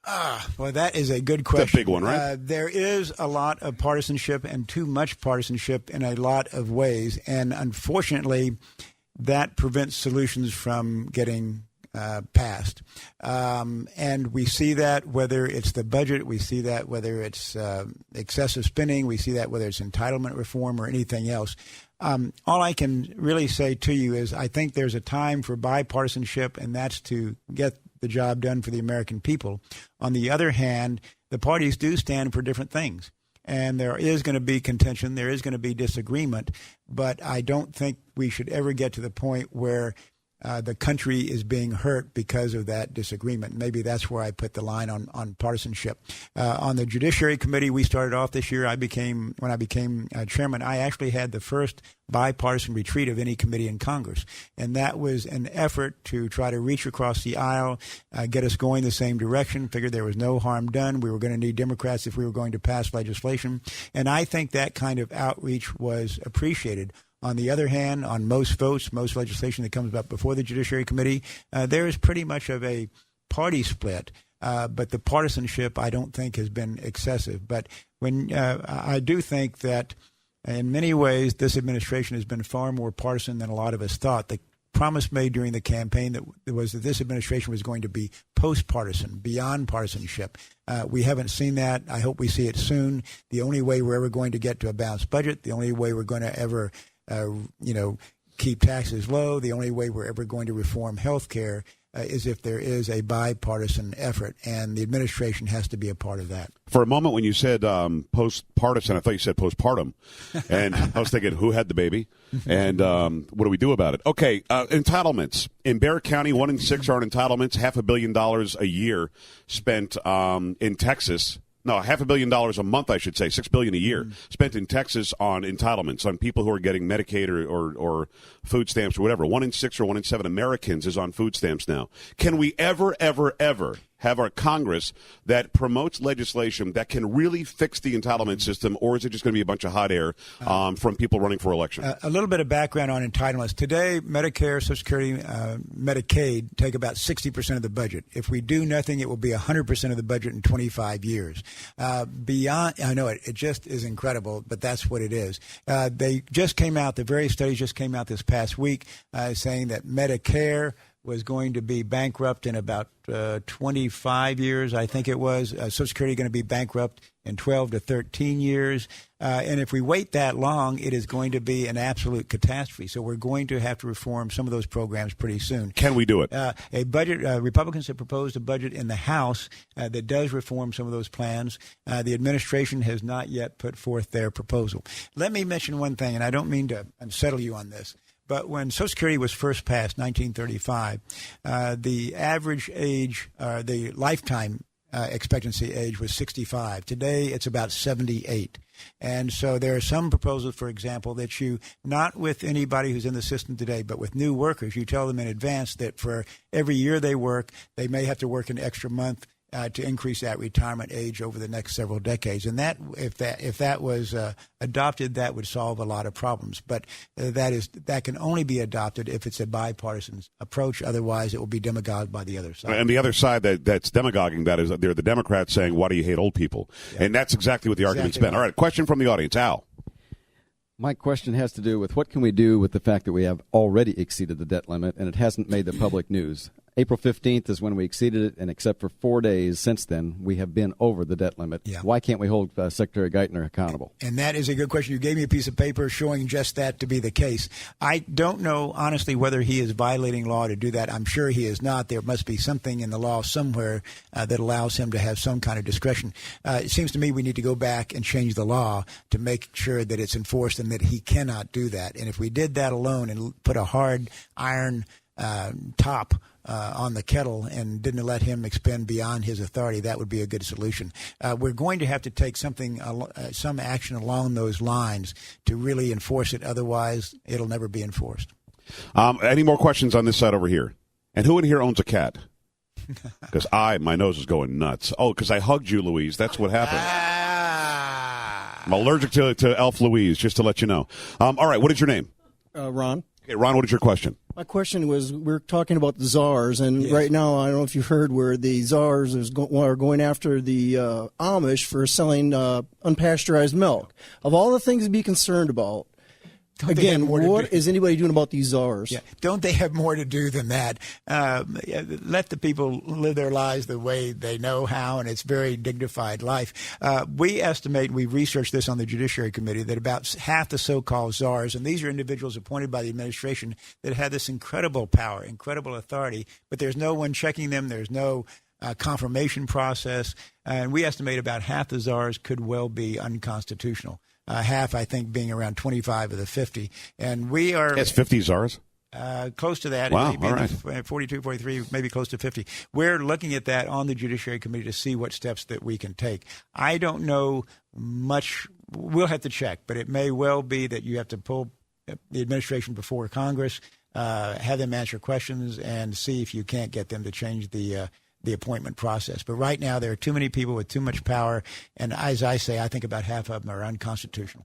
Well, that is a good question. It's a big one, right? There is a lot of partisanship and too much partisanship in a lot of ways. And unfortunately, that prevents solutions from getting passed. And we see that whether it's the budget, we see that whether it's excessive spending, we see that whether it's entitlement reform or anything else. All I can really say to you is I think there's a time for bipartisanship, and that's to get the job done for the American people. On the other hand, the parties do stand for different things. And there is going to be contention. There is going to be disagreement. But I don't think we should ever get to the point where the country is being hurt because of that disagreement. Maybe that's where I put the line on partisanship. On the Judiciary Committee, we started off this year. When I became chairman, I actually had the first bipartisan retreat of any committee in Congress. And that was an effort to try to reach across the aisle, get us going the same direction, figured there was no harm done. We were going to need Democrats if we were going to pass legislation. And I think that kind of outreach was appreciated. On the other hand, on most votes, most legislation that comes up before the Judiciary Committee, there is pretty much of a party split. But the partisanship, I don't think, has been excessive. But I do think that in many ways, this administration has been far more partisan than a lot of us thought. The promise made during the campaign was that this administration was going to be post-partisan, beyond partisanship. We haven't seen that. I hope we see it soon. The only way we're ever going to get to a balanced budget, the only way we're going to ever keep taxes low, the only way we're ever going to reform health care is if there is a bipartisan effort, and the administration has to be a part of that. For a moment when you said post-partisan, I thought you said postpartum, and I was thinking, who had the baby, and what do we do about it? Okay, entitlements. In Bexar County, 1 in 6 are on entitlements, $500 million a year spent in Texas. No, $500 million a month, I should say, $6 billion a year spent in Texas on entitlements, on people who are getting Medicaid or food stamps or whatever. 1 in 6 or 1 in 7 Americans is on food stamps now. Can we ever have our Congress that promotes legislation that can really fix the entitlement system, or is it just going to be a bunch of hot air from people running for election? A little bit of background on entitlements. Today, Medicare, Social Security, Medicaid take about 60% of the budget. If we do nothing, it will be 100% of the budget in 25 years. Beyond, I know it just is incredible, but that's what it is. They just came out, the various studies just came out this past week saying that Medicare was going to be bankrupt in about 25 years, I think it was. Social Security going to be bankrupt in 12 to 13 years. And if we wait that long, it is going to be an absolute catastrophe. So we're going to have to reform some of those programs pretty soon. Can we do it? A budget. Republicans have proposed a budget in the House that does reform some of those plans. The administration has not yet put forth their proposal. Let me mention one thing, and I don't mean to unsettle you on this. But when Social Security was first passed, 1935, the average age, the lifetime expectancy age was 65. Today, it's about 78. And so there are some proposals, for example, that you, not with anybody who's in the system today, but with new workers, you tell them in advance that for every year they work, they may have to work an extra month to increase that retirement age over the next several decades. And that, if that was adopted, that would solve a lot of problems. But that can only be adopted if it's a bipartisan approach. Otherwise, it will be demagogued by the other side. And the other side that's demagoguing that is they're the Democrats saying, why do you hate old people? Yeah. And that's exactly what the argument's been. Right. All right, question from the audience. Al. My question has to do with what can we do with the fact that we have already exceeded the debt limit and it hasn't made the public news. April 15th is when we exceeded it, and except for 4 days since then, we have been over the debt limit. Yeah. Why can't we hold Secretary Geithner accountable? And that is a good question. You gave me a piece of paper showing just that to be the case. I don't know, honestly, whether he is violating law to do that. I'm sure he is not. There must be something in the law somewhere that allows him to have some kind of discretion. It seems to me we need to go back and change the law to make sure that it's enforced and that he cannot do that. And if we did that alone and put a hard iron top on the kettle and didn't let him expend beyond his authority, that would be a good solution. We're going to have to take some action along those lines to really enforce it. Otherwise, it'll never be enforced. Any more questions on this side over here? And who in here owns a cat? Because my nose is going nuts. Oh, because I hugged you, Louise. That's what happened. I'm allergic to Elf Louise, just to let you know. All right, what is your name? Ron. Okay, Ron, what is your question? My question was, we're talking about the czars, and Yes. right now, I don't know if you've heard where the czars are going after the Amish for selling unpasteurized milk. Of all the things to be concerned about, Don't they have again, more to what do? is anybody doing about these czars? Yeah. Don't they have more to do than that? Let the people live their lives the way they know how, and it's very dignified life. We estimate, we researched this on the Judiciary Committee, that about half the so-called czars, and these are individuals appointed by the administration that have this incredible power, incredible authority, but there's no one checking them. There's no confirmation process. And we estimate about half the czars could well be unconstitutional. Half, I think, being around 25 of the 50. And we are That's 50 czars. close to that. Wow, Maybe all right. 42, 43, maybe close to 50. We're looking at that on the Judiciary Committee to see what steps that we can take. I don't know much. We'll have to check, but it may well be that you have to pull the administration before Congress, have them answer questions, and see if you can't get them to change the appointment process. But right now, there are too many people with too much power, and as I say, I think about half of them are unconstitutional.